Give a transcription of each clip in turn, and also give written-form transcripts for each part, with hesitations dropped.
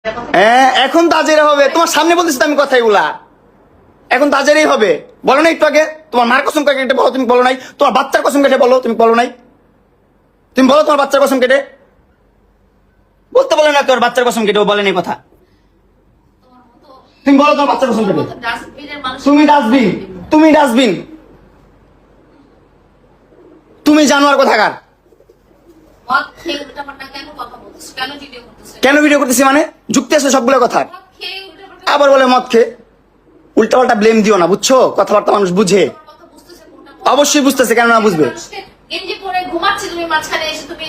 হ্যাঁ এখন তাজেরা হবে, তোমার সামনে বলতেছি আমি কথা এগুলা, এখন তাজেরাই হবে। বলো না একটু আগে তোমার মার কসম কেটে বলো, তুমি বলো নাই? তোমার বাচ্চার কসম কেটে বলো, তুমি বলো নাই? তুমি বলো তোমার বাচ্চার কসম কেটে বলতে বলে না, তোর বাচ্চার কসম কেটে বলেন এই কথা। তুমি বলো তোমার বাচ্চার কসম কেটে। তুমি ডাস্টবিন, তুমি ডাস্টবিন, তুমি জানোয়ার কোথাকার। কেন ভিডিও করতেছি মানে যুক্তি আছে সবগুলো কথা, আবার বলে মদ খেয়ে। উল্টা পাল্টা ব্লেম দিও না, বুঝছো? কথাবার্তা মানুষ বুঝে, অবশ্যই বুঝতেছে, কেন না বুঝবে?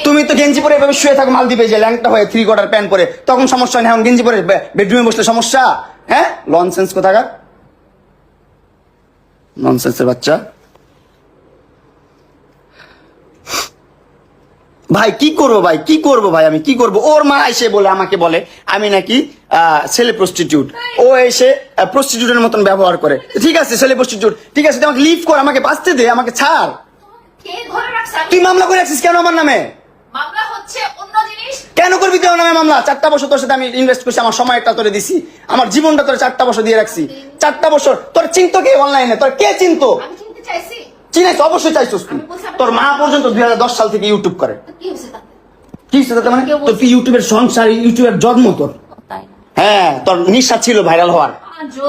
তুমি তো গেঞ্জি পরে এভাবে শুয়ে থাকো মালদ্বীপে যে ল্যাংটা হয়ে 3/4 প্যান্ট পরে, তখন সমস্যা হয় না, এখন গেঞ্জি পরে বেডরুমে বসলে সমস্যা। হ্যাঁ লনসেন্স কোথাকার, ননসেন্সের বাচ্চা। ভাই কি করবো ভাই, কি করবো ভাই, আমি কি করবো? ওর মা এসে বলে আমাকে বলে আমি নাকি ছেলে প্রস্টিটিউট, ও এসে প্রস্টিটিউটের মতন ব্যবহার করে। ঠিক আছে ছেলে প্রস্টিটিউট, ঠিক আছে, আমাকে লিভ কর, আমাকে বাঁচতে দে, আমাকে ছাড়। তুই মামলা করে রাখছিস কেন আমার নামে? কেন করবি তুই আমার নামে মামলা? 4টা বছর তোর সাথে আমি ইনভেস্ট করছি, আমার সময়টা তোরে দিছি, আমার জীবনটা তোরে 4টা বছর দিয়ে রাখছি। 4টা বছর তোর চিনতো কে অনলাইনে? তোর কে চিনতো? চিনাইছ, অবশ্যই চাইছিস তুই। তোর মা পর্যন্ত 2010 সাল থেকে ইউটিউব করে। কি হচ্ছে তাতে? মানে তোর কি ইউটিউবের সংসার, ইউটিউবের জন্ম তোর? হ্যাঁ তোর নিঃশ্বাস ছিল ভাইরাল হওয়ার,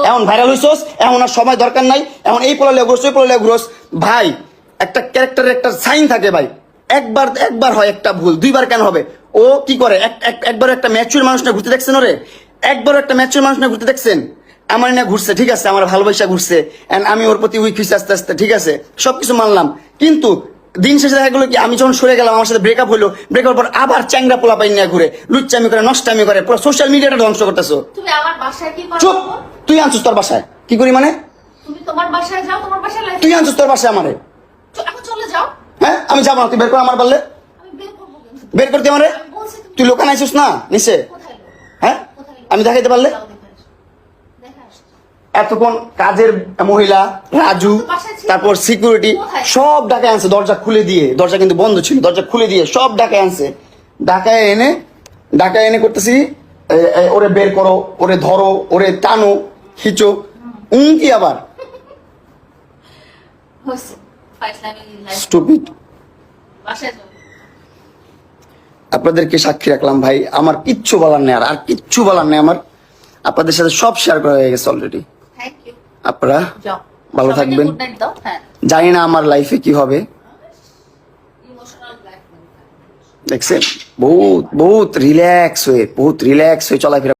এখন ভাইরাল হইছস, এখন আর সময় দরকার নাই, এখন এই পোলালে ঘুরস ওই পোলালে ঘুরস। ভাই একটা ক্যারেক্টারের একটা সাইন থাকে ভাই, একবার হয় একটা ভুল, 2বার কেন হবে? ও কি করে? একবার একটা ম্যাচুর মানুষ না ঘুরতে দেখছেন ওরে? একবার একটা ম্যাচুর মানুষ না ঘুরতে দেখছেন? আমার না ঘুরছে, ঠিক আছে, আমার ভালোবাসা ঘুরছে, আমি ওর প্রতি উইক হয়েছি আস্তে আস্তে, ঠিক আছে, সবকিছু মানলাম। কিন্তু দিন শেষে দেখা গেলো কি, আমি যখন সরে গেলাম, আমার সাথে ব্রেকআপ হলো, ব্রেকআপ পর আবার চ্যাংরা পোলা পাই নিয়ে ঘুরে, লুচ্চামি করে, নষ্টামি করে, পুরো সোশ্যাল মিডিয়াটা ধ্বংস করতেছো। চুপ, তুই আনছিস তোর বাসায়, কি করি মানে? তুই আনছিস তোর বাসায় আমারে, হ্যাঁ আমি যাবো না, তুই বের কর আমার পারলে, বের করতে আমারে। তুই লোকান আইছিস না নিচে, হ্যাঁ আমি দেখাইতে পারলে। এতক্ষণ কাজের মহিলা রাজু, তারপর সিকিউরিটি সব ডাকায় আনছে, দরজা খুলে দিয়ে, দরজা কিন্তু বন্ধ ছিল, দরজা খুলে দিয়ে সব ডাকায় আনছে, ডাকায় এনে করতেছি ওরে বের করো, ওরে ধরো, ওরে টানো, খিচো, কি আবার স্টুপিড। আপনাদেরকে সাক্ষী রাখলাম ভাই, আমার কিচ্ছু বলার নেই, আর কিচ্ছু বলার নেই আমার। আপনাদের সাথে সব শেয়ার করা হয়ে গেছে অলরেডি। আপনারা ভালো থাকবেন। জানি না আমার লাইফে কি হবে, দেখছেন বহুত রিল্যাক্স হয়ে চলাফেরা